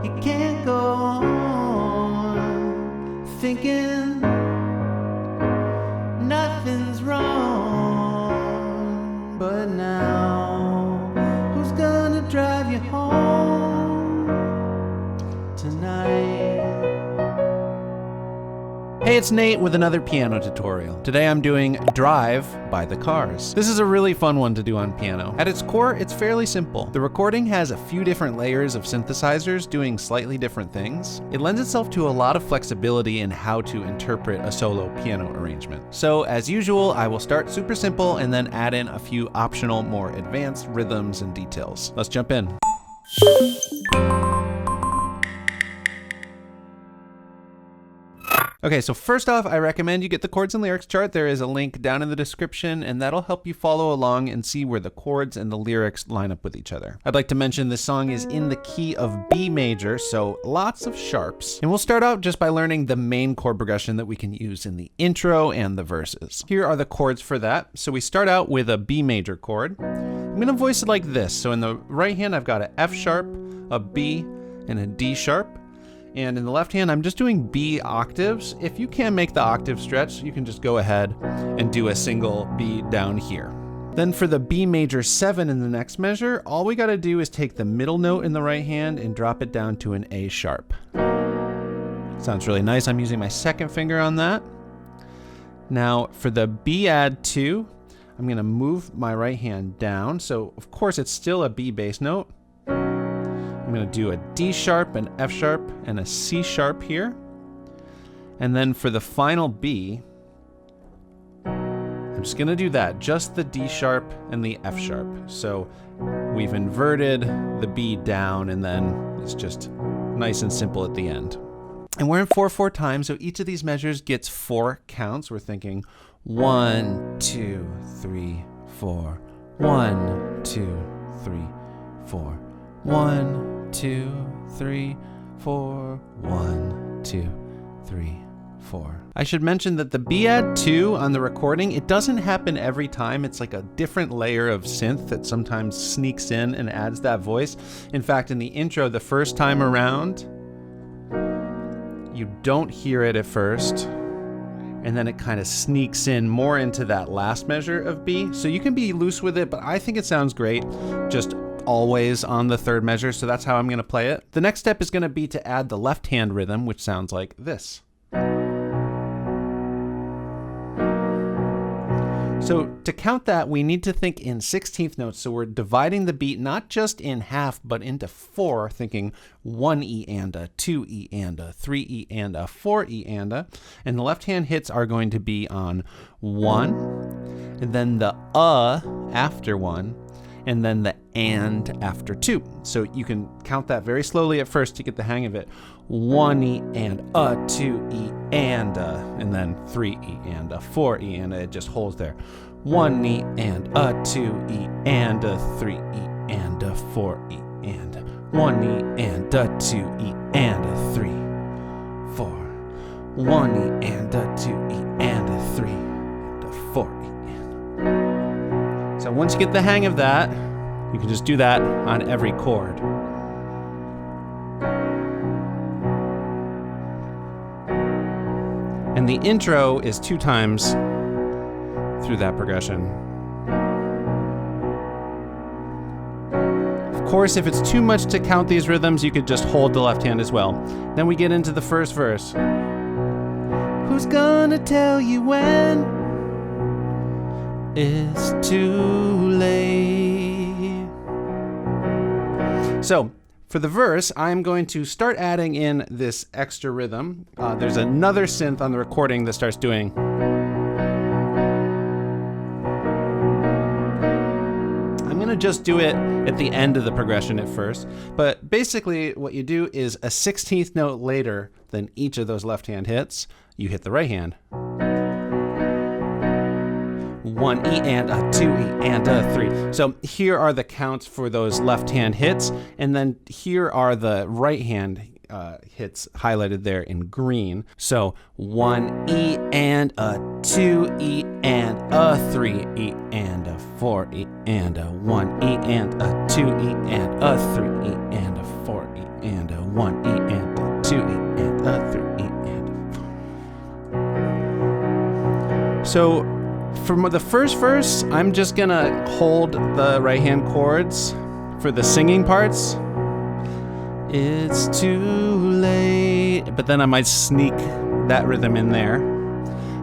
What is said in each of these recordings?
You can't go on thinking nothing's wrong. But now, who's gonna drive you home tonight? Hey, it's Nate with another piano tutorial. Today I'm doing Drive by the Cars. This is a really fun one to do on piano. At its core, it's fairly simple. The recording has a few different layers of synthesizers doing slightly different things. It lends itself to a lot of flexibility in how to interpret a solo piano arrangement. So as usual, I will start super simple and then add in a few optional, more advanced rhythms and details. Let's jump in. Okay, so first off, I recommend you get the chords and lyrics chart. There is a link down in the description, and that'll help you follow along and see where the chords and the lyrics line up with each other. I'd like to mention this song is in the key of B major, so lots of sharps. And we'll start out just by learning the main chord progression that we can use in the intro and the verses. Here are the chords for that. So we start out with a B major chord. I'm gonna voice it like this. So in the right hand, I've got an F sharp, a B, and a D sharp. And in the left hand, I'm just doing B octaves. If you can't make the octave stretch, you can just go ahead and do a single B down here. Then for the B major 7 in the next measure, all we gotta do is take the middle note in the right hand and drop it down to an A sharp. Sounds really nice. I'm using my second finger on that. Now for the B add 2, I'm gonna move my right hand down. So of course it's still a B bass note. I'm going to do a D sharp, an F sharp, and a C sharp here. And then for the final B, I'm just going to do that, just the D sharp and the F sharp. So we've inverted the B down, and then it's just nice and simple at the end. And we're in 4/4 time, so each of these measures gets 4 counts. We're thinking 1, 2, 3, 4. 1, 2, 3, 4. 1, 2, 3, 4. 1, 2, 3, 4. I should mention that the B add 2 on the recording, it doesn't happen every time. It's like a different layer of synth that sometimes sneaks in and adds that voice. In fact, in the intro, the first time around, you don't hear it at first, and then it kind of sneaks in more into that last measure of B. So you can be loose with it, but I think it sounds great just always on the third measure, so that's how I'm going to play it. The next step is going to be to add the left hand rhythm, which sounds like this. So to count that, we need to think in 16th notes. So we're dividing the beat not just in half, but into 4, thinking 1 E and a, 2 E and a, 3 E and a, 4 E and a. And the left hand hits are going to be on 1, and then the after 1, and then the and after 2. So you can count that very slowly at first to get the hang of it. 1 E and a, 2 E and a, and then 3 E and a, 4 E and a. It just holds there. 1 E and a, 2 E and a, 3 E and a, 4 E and a. 1 E and a, 2 E and a, 3, 4. 1 E and a, 2 E and a, 3 and a, 4 E and a. So once you get the hang of that, you can just do that on every chord. And the intro is 2 times through that progression. Of course, if it's too much to count these rhythms, you could just hold the left hand as well. Then we get into the first verse. Who's gonna tell you when it's too late? So for the verse, I'm going to start adding in this extra rhythm. There's another synth on the recording that starts doing. I'm gonna just do it at the end of the progression at first, but basically what you do is a 16th note later than each of those left hand hits, you hit the right hand. 1 E and a, 2 E and a, 3. So here are the counts for those left hand hits, and then here are the right hand hits highlighted there in green. So 1 E and a, 2 E and a, 3 E and a, 4 E and a, 1 E and a, 2 E and a, 3 E and a, 4 E and a, 1 So for the first verse, I'm just gonna hold the right hand chords for the singing parts. It's too late, but then I might sneak that rhythm in there.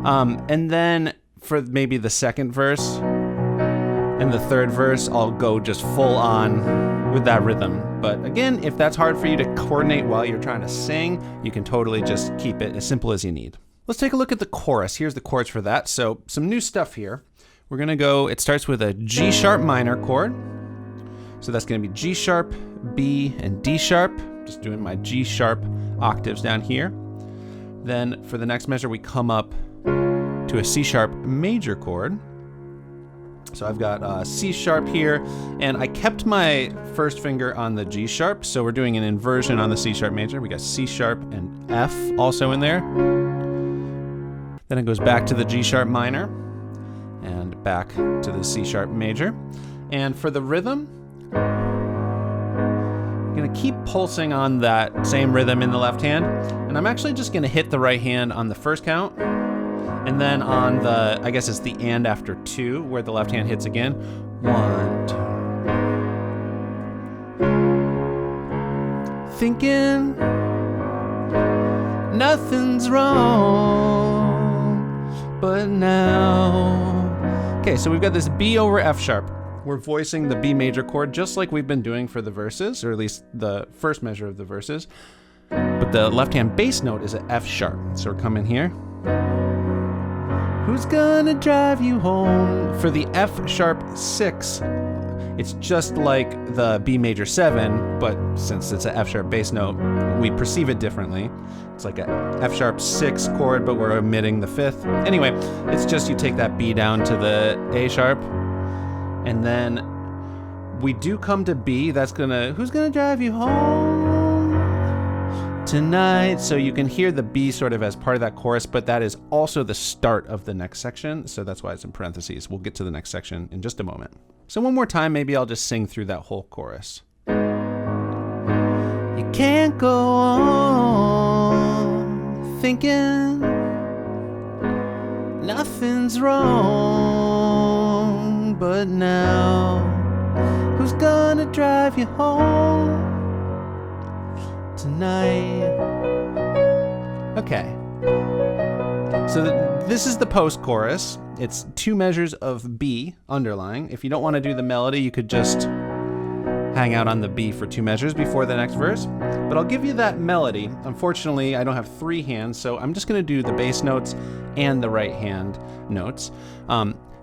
And then for maybe the second verse and the third verse, I'll go just full on with that rhythm. But again, if that's hard for you to coordinate while you're trying to sing, you can totally just keep it as simple as you need. Let's take a look at the chorus. Here's the chords for that. So some new stuff here. We're gonna go, it starts with a G sharp minor chord. So that's gonna be G sharp, B, and D sharp. Just doing my G sharp octaves down here. Then for the next measure, we come up to a C sharp major chord. So I've got C sharp here, and I kept my first finger on the G sharp, so we're doing an inversion on the C sharp major. We got C sharp and F also in there. Then it goes back to the G sharp minor, and back to the C sharp major. And for the rhythm, I'm gonna keep pulsing on that same rhythm in the left hand, and I'm actually just gonna hit the right hand on the first count, and then on the, I guess it's the and after 2, where the left hand hits again. 1, 2. Thinking nothing's wrong, but now. Okay, so we've got this B over F sharp. We're voicing the B major chord just like we've been doing for the verses, or at least the first measure of the verses. But the left hand bass note is an F sharp. So we're coming here. Who's gonna drive you home? For the F sharp 6, it's just like the B major 7, but since it's an F sharp bass note, we perceive it differently. It's like a F sharp 6 chord, but we're omitting the 5th. Anyway, it's just you take that B down to the A sharp, and then we do come to B. That's gonna, who's gonna drive you home tonight? So you can hear the B sort of as part of that chorus, but that is also the start of the next section. So that's why it's in parentheses. We'll get to the next section in just a moment. So one more time, maybe I'll just sing through that whole chorus. You can't go on thinking nothing's wrong, but now who's gonna drive you home tonight? Okay. So this is the post-chorus. It's 2 measures of B underlying. If you don't want to do the melody, you could just hang out on the B for 2 measures before the next verse. But I'll give you that melody. Unfortunately, I don't have 3 hands, so I'm just going to do the bass notes and the right hand notes.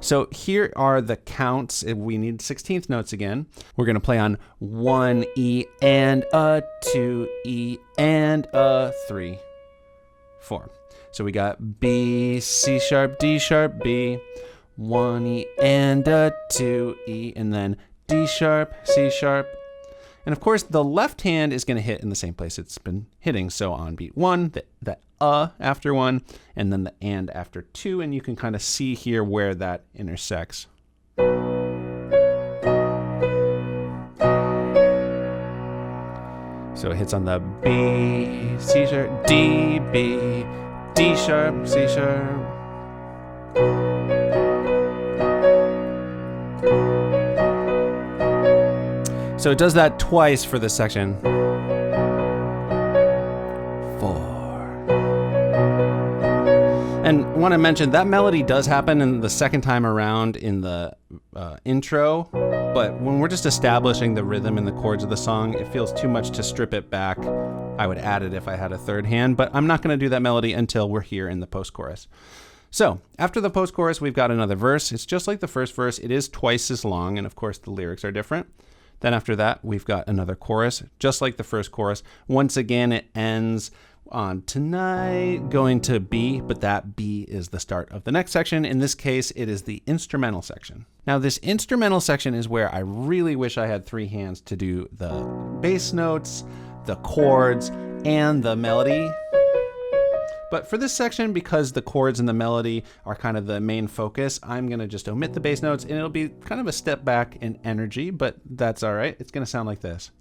So here are the counts. We need 16th notes again. We're going to play on 1 E and a 2 E and a 3, 4. So we got B, C sharp, D sharp, B, 1 E and a 2 E, and then D sharp, C sharp. And of course, the left hand is going to hit in the same place it's been hitting. So on beat 1, the after 1, and then the and after 2, and you can kind of see here where that intersects. So it hits on the B, C sharp, D, B, D sharp, C sharp. So it does that twice for this section. 4. And I want to mention that melody does happen in the second time around in the intro, but when we're just establishing the rhythm and the chords of the song, it feels too much to strip it back. I would add it if I had a third hand, but I'm not going to do that melody until we're here in the post-chorus. So after the post-chorus, we've got another verse. It's just like the first verse. It is twice as long, and of course the lyrics are different. Then after that, we've got another chorus, just like the first chorus. Once again, it ends on tonight, going to B, but that B is the start of the next section. In this case, it is the instrumental section. Now, this instrumental section is where I really wish I had 3 hands to do the bass notes, the chords, and the melody. But for this section, because the chords and the melody are kind of the main focus, I'm going to just omit the bass notes, and it'll be kind of a step back in energy, but that's all right. It's going to sound like this.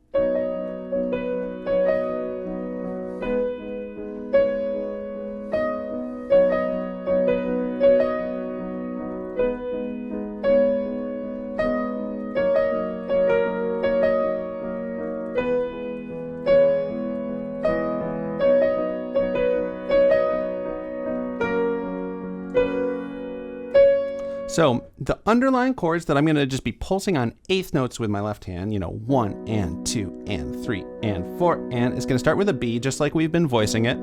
So the underlying chords that I'm going to just be pulsing on eighth notes with my left hand, 1 and 2 and 3 and 4, and it's going to start with a B, just like we've been voicing it.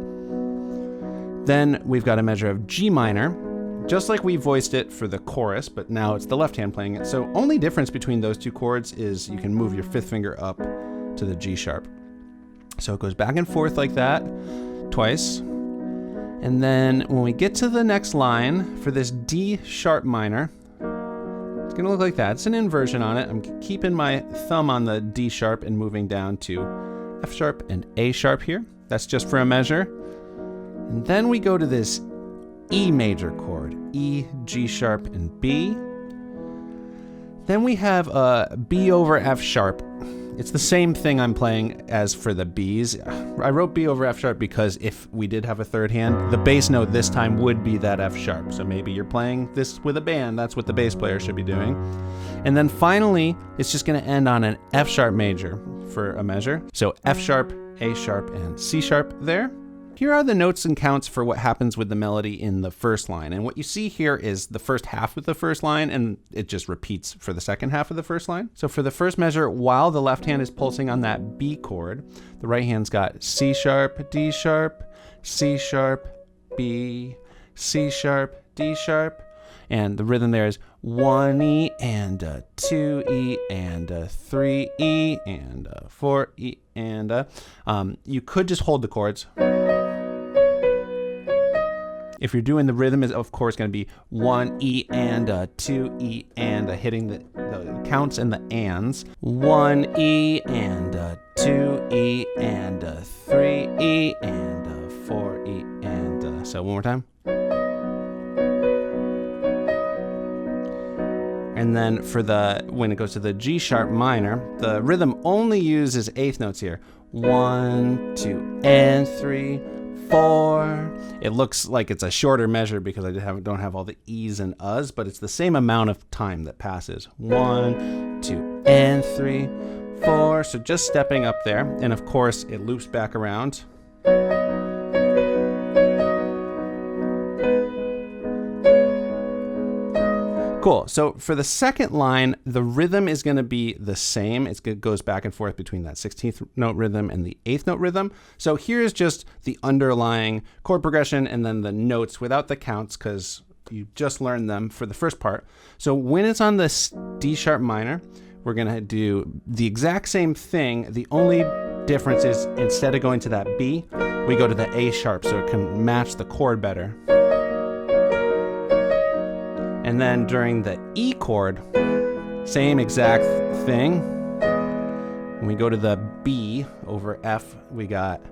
Then we've got a measure of G minor, just like we voiced it for the chorus, but now it's the left hand playing it. So only difference between those two chords is you can move your fifth finger up to the G sharp. So it goes back and forth like that twice. And then when we get to the next line for this D sharp minor, it's gonna look like that. It's an inversion on it. I'm keeping my thumb on the D sharp and moving down to F sharp and A sharp here. That's just for a measure. And then we go to this E major chord, E, G sharp, and B. Then we have a B over F sharp. It's the same thing I'm playing as for the Bs. I wrote B over F sharp because if we did have a third hand, the bass note this time would be that F sharp. So maybe you're playing this with a band, that's what the bass player should be doing. And then finally, it's just gonna end on an F sharp major for a measure. So F sharp, A sharp, and C sharp there. Here are the notes and counts for what happens with the melody in the first line. And what you see here is the first half of the first line, and it just repeats for the second half of the first line. So for the first measure, while the left hand is pulsing on that B chord, the right hand's got C sharp, D sharp, C sharp, B, C sharp, D sharp. And the rhythm there is 1E and a 2E and a 3E and a 4E and a. You could just hold the chords. If you're doing the rhythm, is of course going to be 1E and a 2E and a, hitting the counts and the ands. 1E and a 2E and a 3E and a 4E and a. So one more time. And then for when it goes to the G sharp minor, the rhythm only uses eighth notes here. 1, 2, and 3, 4. It looks like it's a shorter measure because I don't have all the E's and U's, but it's the same amount of time that passes. 1, 2, and 3, 4. So just stepping up there. And of course, it loops back around. Cool. So for the second line, the rhythm is going to be the same. It goes back and forth between that 16th note rhythm and the 8th note rhythm. So here's just the underlying chord progression and then the notes without the counts because you just learned them for the first part. So when it's on this D sharp minor, we're going to do the exact same thing. The only difference is instead of going to that B, we go to the A sharp so it can match the chord better. And then during the E chord, same exact thing. When we go to the B over F, we got.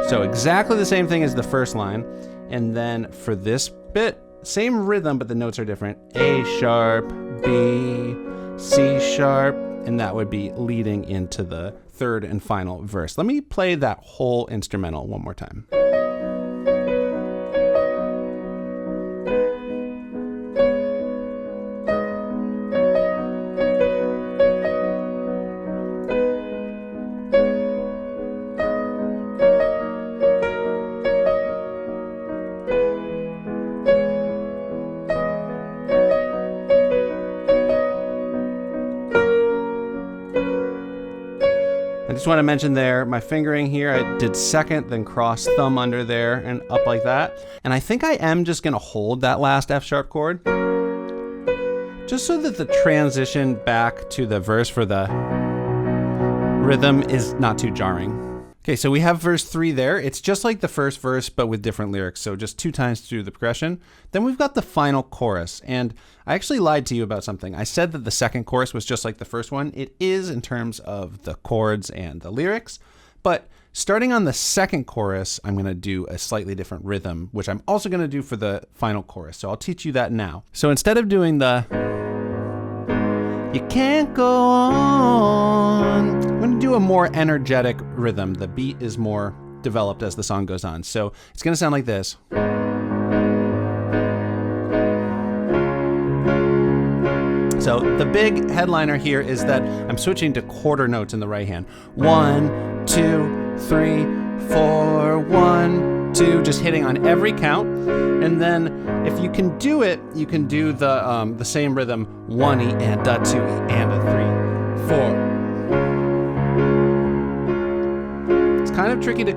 So exactly the same thing as the first line. And then for this bit, same rhythm, but the notes are different. A sharp, B, C sharp, and that would be leading into the third and final verse. Let me play that whole instrumental one more time. I just want to mention there, my fingering here, I did second, then cross thumb under there and up like that. And I think I am just going to hold that last F sharp chord just so that the transition back to the verse for the rhythm is not too jarring. Okay, so we have verse 3 there. It's just like the first verse, but with different lyrics. So just 2 times through the progression. Then we've got the final chorus. And I actually lied to you about something. I said that the second chorus was just like the first one. It is in terms of the chords and the lyrics. But starting on the second chorus, I'm going to do a slightly different rhythm, which I'm also going to do for the final chorus. So I'll teach you that now. So instead of doing the "you can't go on," I'm going to do a more energetic rhythm. The beat is more developed as the song goes on. So it's going to sound like this. So the big headliner here is that I'm switching to quarter notes in the right hand. 1, 2, 3, 4, 1, 2, just hitting on every count. And then if you can do it, you can do the same rhythm, 1E and a 2E and a 3, 4. It's kind of tricky to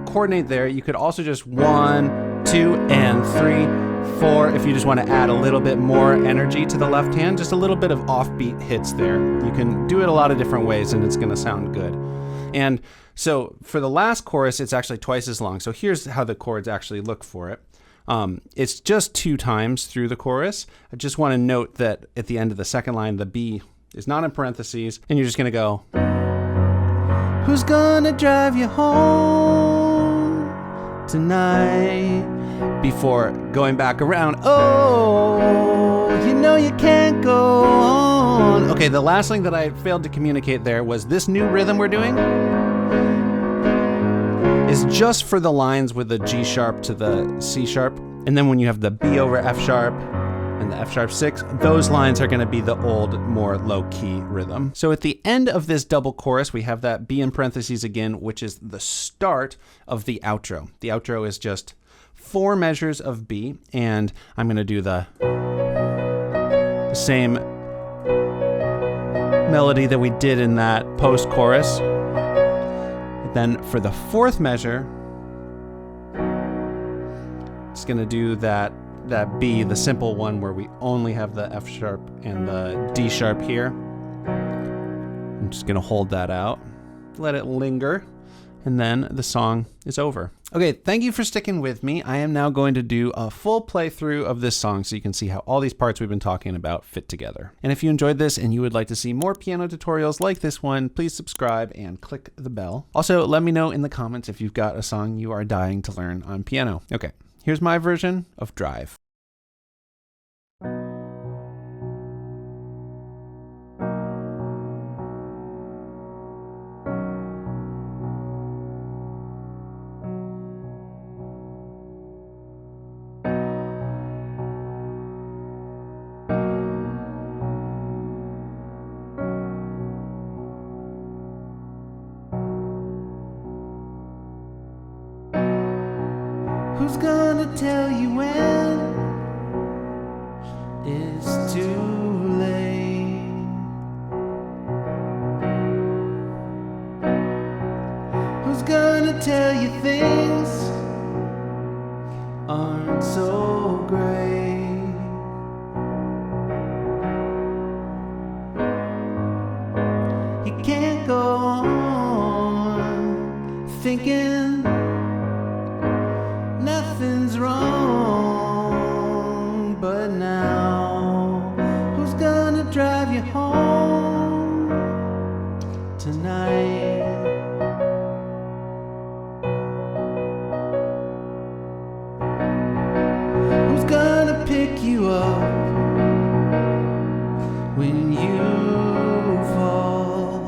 coordinate there. You could also just 1, 2, and 3, 4. If you just want to add a little bit more energy to the left hand, just a little bit of offbeat hits there. You can do it a lot of different ways and it's going to sound good. And so for the last chorus, it's actually twice as long. So here's how the chords actually look for it. It's just 2 times through the chorus. I just want to note that at the end of the second line, the B is not in parentheses, and you're just going to go, who's gonna drive you home tonight? Before going back around, oh, you know you can't go on. Okay, the last thing that I failed to communicate there was this new rhythm we're doing is just for the lines with the G sharp to the C sharp. And then when you have the B over F sharp and the F sharp 6, those lines are going to be the old, more low key rhythm. So at the end of this double chorus, we have that B in parentheses again, which is the start of the outro. The outro is just 4 measures of B, and I'm going to do the same melody that we did in that post chorus. Then for the 4th measure, it's going to do that B, the simple one where we only have the F sharp and the D sharp here. I'm just going to hold that out, let it linger, and then the song is over. Okay, thank you for sticking with me. I am now going to do a full playthrough of this song so you can see how all these parts we've been talking about fit together. And if you enjoyed this and you would like to see more piano tutorials like this one, please subscribe and click the bell. Also, let me know in the comments if you've got a song you are dying to learn on piano. Okay, here's my version of Drive. Who's gonna tell you when it's too late? Who's gonna tell you things aren't so great? You can't go on thinking nothing's wrong, but now who's gonna drive you home tonight? Who's gonna pick you up when you fall?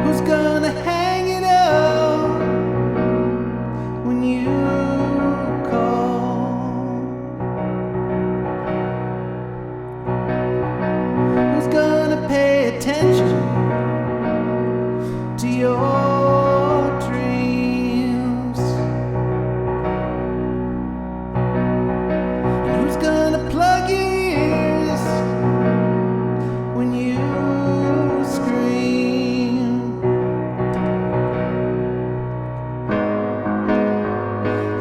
Who's gonna hang it up when you call? Who's gonna pay attention to your dreams? And who's gonna plug your ears when you scream?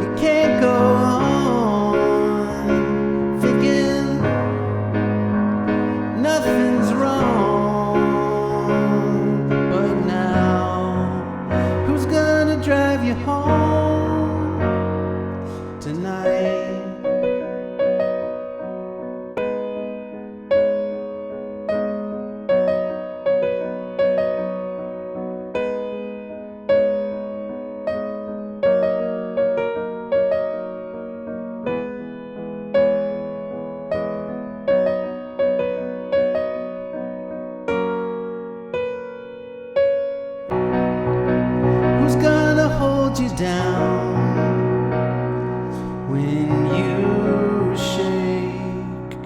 You can't go on thinking nothing's wrong, but now who's gonna drive you home tonight? Who's gonna hold you down when you shake?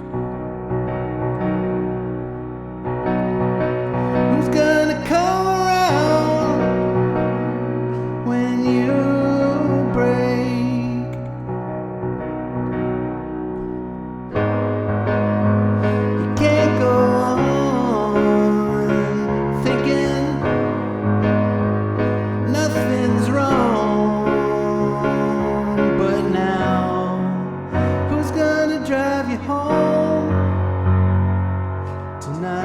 Who's gonna come around tonight.